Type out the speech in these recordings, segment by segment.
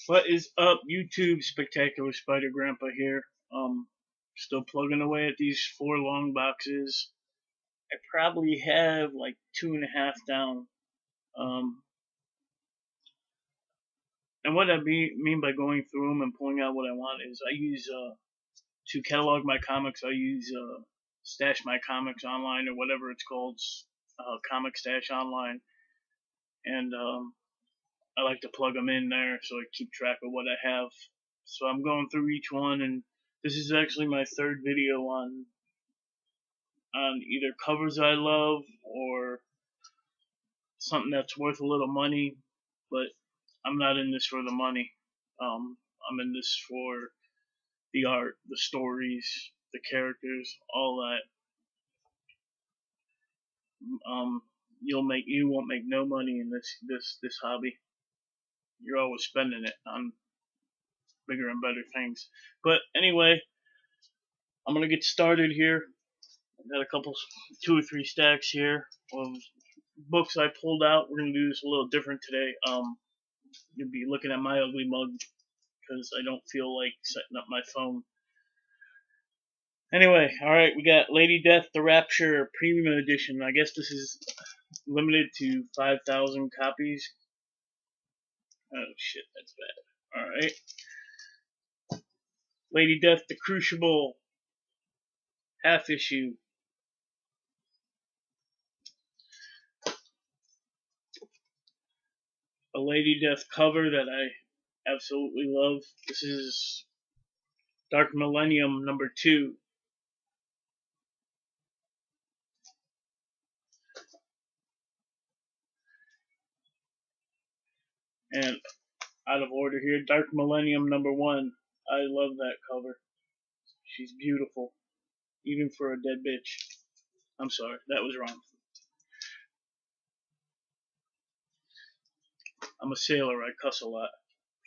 What is up, YouTube? Spectacular Spider Grandpa here. Still plugging away at these 4 long boxes. I probably have like 2.5 down. Um, and what I mean by going through them and pulling out what I want is I use to catalog my comics. I use Stash My Comics Online or whatever it's called, Comic Stash Online, and I like to plug them in there so I keep track of what I have. So I'm going through each one, and this is actually my third video on either covers I love or something that's worth a little money. But I'm not in this for the money. I'm in this for the art, the stories, the characters, all that. You won't make no money in this hobby. You're always spending it on bigger and better things. But anyway, I'm gonna get started here. I got a couple, 2 or 3 stacks here of books I pulled out. We're gonna do this a little different today. You'll be looking at my ugly mug because I don't feel like setting up my phone. Anyway, alright, we got Lady Death, The Rapture, Premium Edition. I guess this is limited to 5,000 copies. Oh shit, that's bad. Alright. Lady Death, The Crucible, half issue. A Lady Death cover that I absolutely love. This is Dark Millennium #2. And out of order here, Dark Millennium #1. I love that cover. She's beautiful, even for a dead bitch. I'm sorry, that was wrong. I'm a sailor, I cuss a lot.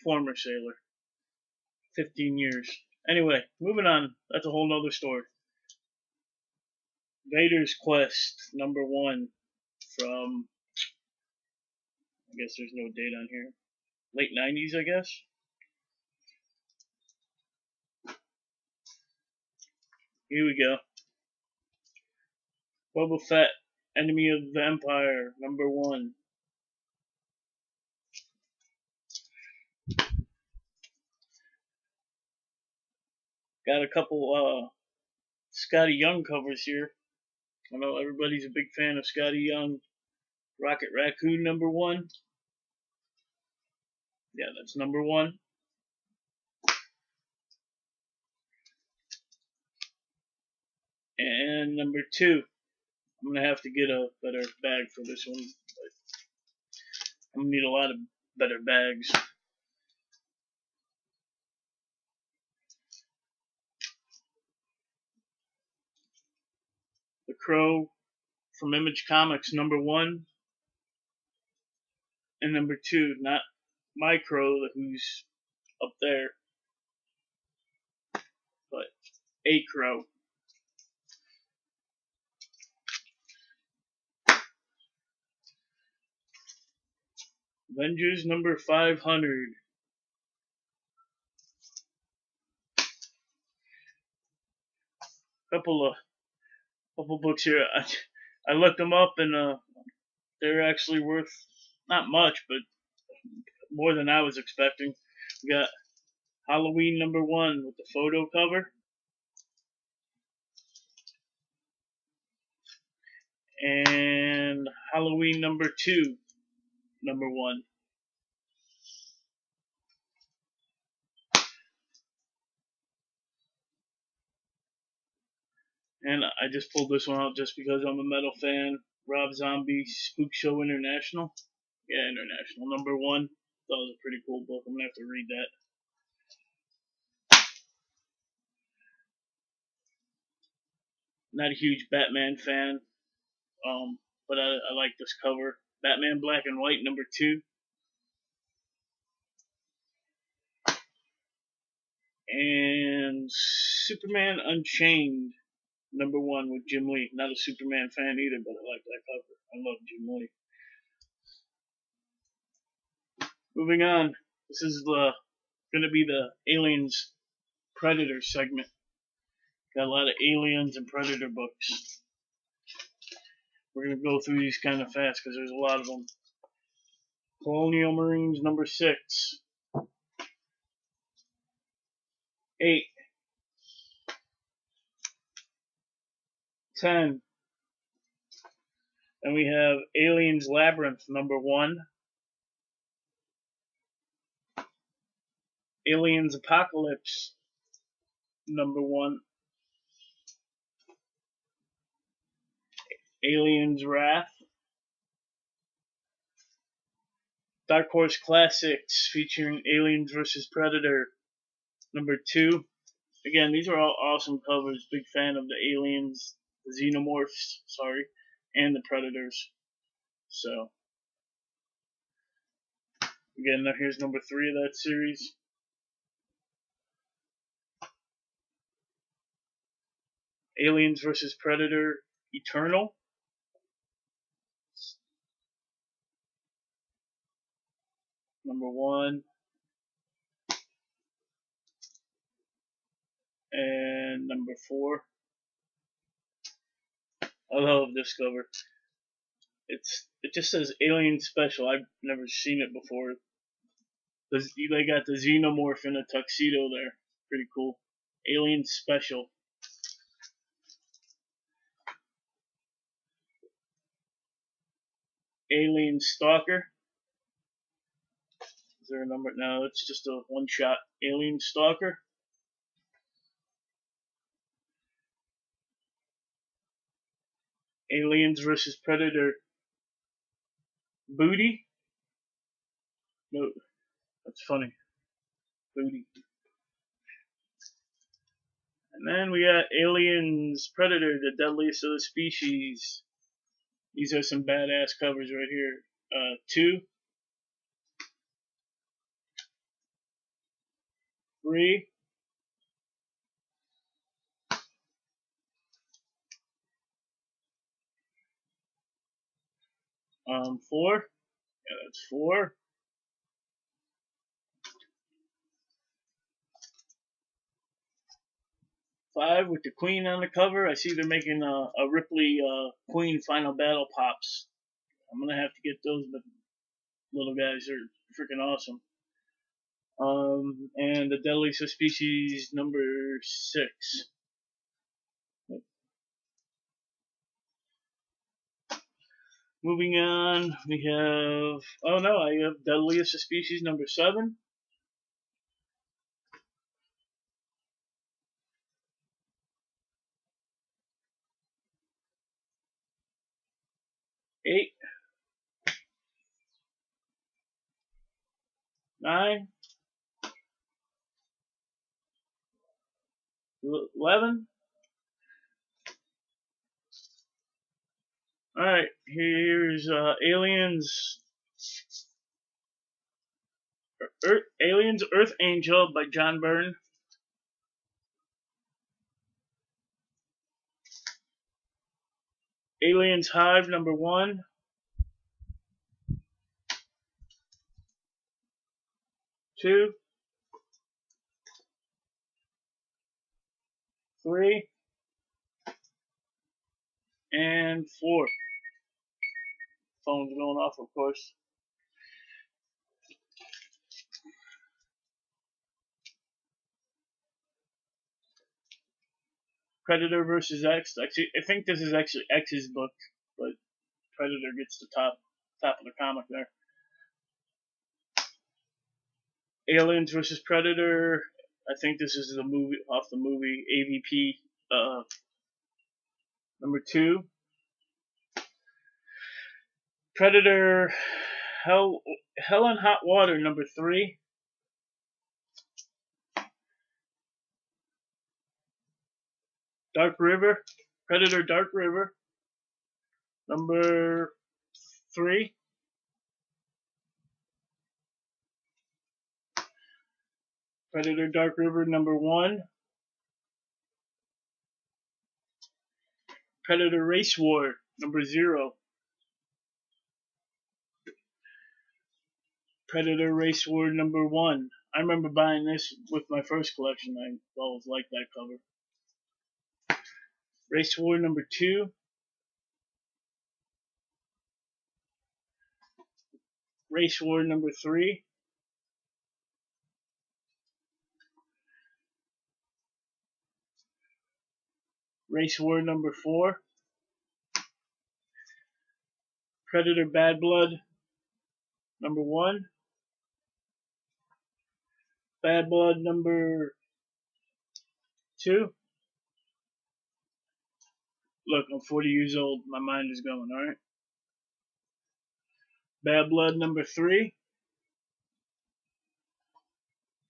Former sailor. 15 years. Anyway, moving on. That's a whole nother story. Vader's Quest #1 from, I guess there's no date on here, late 90s, I guess. Here we go. Boba Fett, Enemy of the Empire #1. Got a couple Scotty Young covers here. I know everybody's a big fan of Scotty Young. Rocket Raccoon #1. Yeah, that's #1. And #2. I'm gonna have to get a better bag for this one. But I'm gonna need a lot of better bags. The Crow from Image Comics #1. And #2, not my Crow who's up there, but a Crow. Avengers #500. Couple books here. I looked them up and they're actually worth not much, but more than I was expecting. We got Halloween #1 with the photo cover, and Halloween #2 #1. And I just pulled this one out just because I'm a metal fan. Rob Zombie, Spook Show International. Yeah, International #1. That was a pretty cool book. I'm gonna have to read that. Not a huge Batman fan, but I like this cover. Batman Black and White #2. And Superman Unchained #1 with Jim Lee. Not a Superman fan either, but I like that cover. I love Jim Lee. Moving on. This is the gonna be the Aliens Predator segment. Got a lot of Aliens and Predator books. We're gonna go through these kind of fast because there's a lot of them. Colonial Marines number 6, 8, 10. And we have Aliens Labyrinth number 1, Aliens Apocalypse number 1, Aliens Wrath, Dark Horse Classics featuring Aliens vs. Predator number 2. Again, these are all awesome covers. Big fan of the Aliens, the Xenomorphs, and the Predators. So, again, now here's number 3 of that series. Aliens vs. Predator Eternal. Number 1. And number 4. I love this cover. It just says Alien Special. I've never seen it before. They got the Xenomorph in a tuxedo there. Pretty cool. Alien Special. Alien Stalker. Is there a number? No, it's just a one-shot. Alien Stalker. Aliens vs. Predator Booty. No, that's funny. Booty. And then we got Aliens Predator, the deadliest of the species. These are some badass covers right here. 2, 3, 4. Yeah, that's 4. 5 with the Queen on the cover. I see they're making a Ripley Queen Final Battle Pops. I'm gonna have to get those, but little guys are freaking awesome. And the deadliest of species number 6. Moving on, we have, I have deadliest of species number 7. Eight, 9, 11. Alright, here's Aliens Earth Angel by John Byrne. Aliens Hive number 1. 2, 3, and 4. Phone's going off, of course. Predator versus X. Actually, I think this is actually X's book, but Predator gets the top of the comic there. Aliens versus Predator. I think this is the movie off the movie AVP. Number 2. Predator. Hell and Hot Water. Number 3. Dark River. Predator Dark River. Number 3. Predator Dark River number 1. Predator Race War number 0. Predator Race War number 1. I remember buying this with my first collection. I always liked that cover. Race War number 2. Race War number 3. Race War number 4. Predator Bad Blood number 1. Bad Blood number 2. Look, I'm 40 years old. My mind is going, alright? Bad Blood number 3.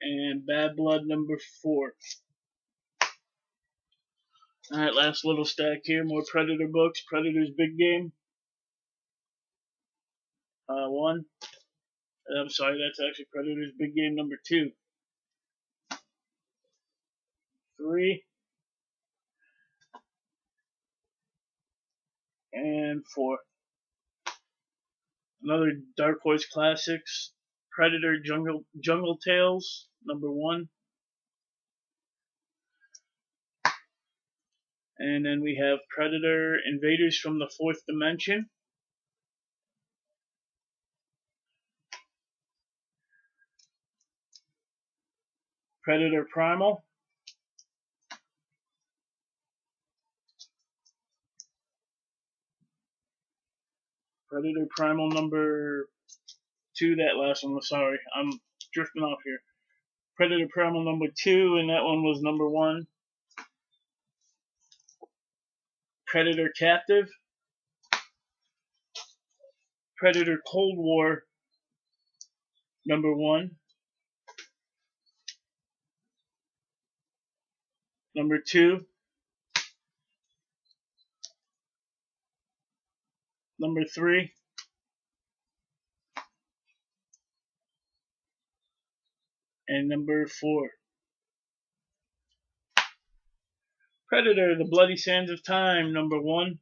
And Bad Blood number 4. Alright, last little stack here. More Predator books. Predator's Big Game. 1. I'm sorry, that's actually Predator's Big Game number 2. 3. And 4. Another Dark Horse Classics, Predator Jungle Tales number 1. And then we have Predator Invaders from the Fourth Dimension. Predator Primal. Predator Primal number 2, that last one was, sorry, I'm drifting off here. Predator Primal number 2, and that one was number 1. Predator Captive. Predator Cold War number 1. Number 2. Number 3. And number 4. Predator, The Bloody Sands of Time, number 1.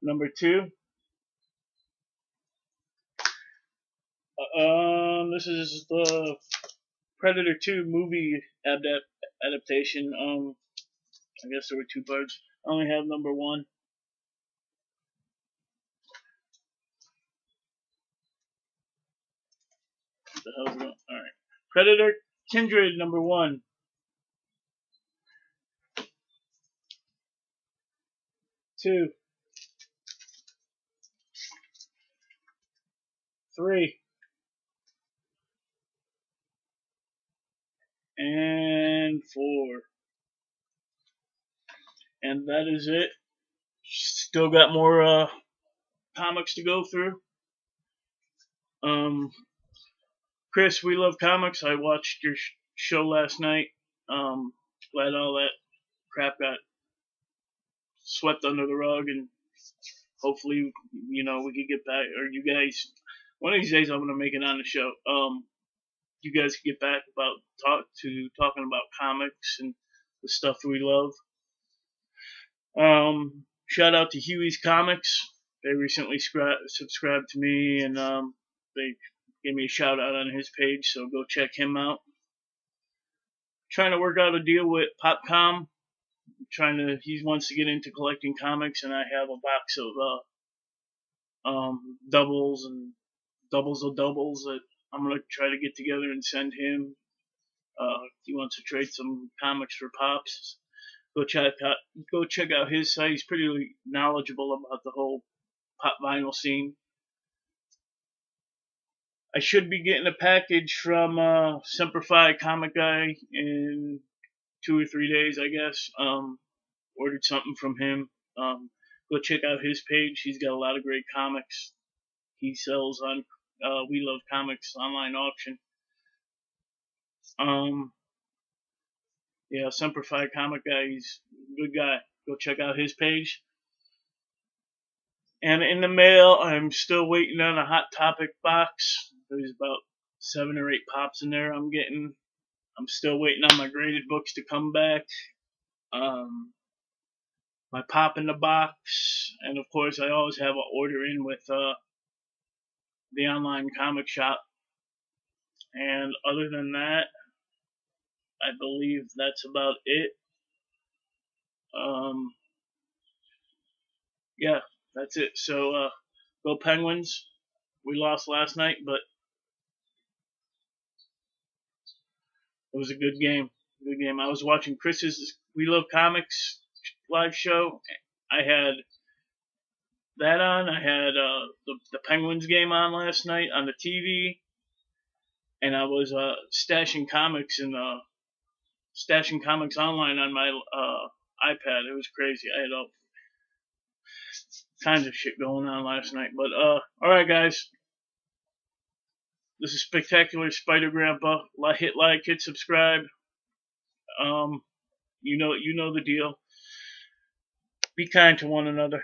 Number 2. This is the Predator 2 movie adaptation. I guess there were 2 parts. I only have number 1. What the hell's going on? Alright. Predator Kindred number 1. 2. 3. And 4. And that is it. Still got more comics to go through. Chris, We Love Comics. I watched your show last night. Glad all that crap got swept under the rug, and hopefully, we could get back, or you guys, one of these days I'm gonna make it on the show. You guys can get back talking about comics and the stuff we love. Shout out to Huey's Comics. They recently subscribed to me, and they gave me a shout out on his page, so go check him out. Trying to work out a deal with Popcom. He wants to get into collecting comics, and I have a box of doubles and doubles of doubles that I'm gonna try to get together and send him. He wants to trade some comics for Pops. Go check out his site. He's pretty knowledgeable about the whole pop vinyl scene. I should be getting a package from Semper Fi Comic Guy in 2 or 3 days, I guess. Ordered something from him. Go check out his page. He's got a lot of great comics. He sells on We Love Comics online auction. Yeah, Semper Fi Comic Guy. He's a good guy. Go check out his page. And in the mail, I'm still waiting on a Hot Topic box. There's about 7 or 8 pops in there I'm getting. I'm still waiting on my graded books to come back. My pop in the box. And of course, I always have an order in with the online comic shop. And other than that, I believe that's about it. Yeah, that's it. So, go Penguins. We lost last night, but it was a good game. Good game. I was watching Chris's We Love Comics live show. I had that on. I had the Penguins game on last night on the TV, and I was stashing comics online on my iPad. It was crazy. I had all kinds of shit going on last night. But all right, guys. This is Spectacular Spider Grandpa. Hit like, hit subscribe. You know the deal. Be kind to one another.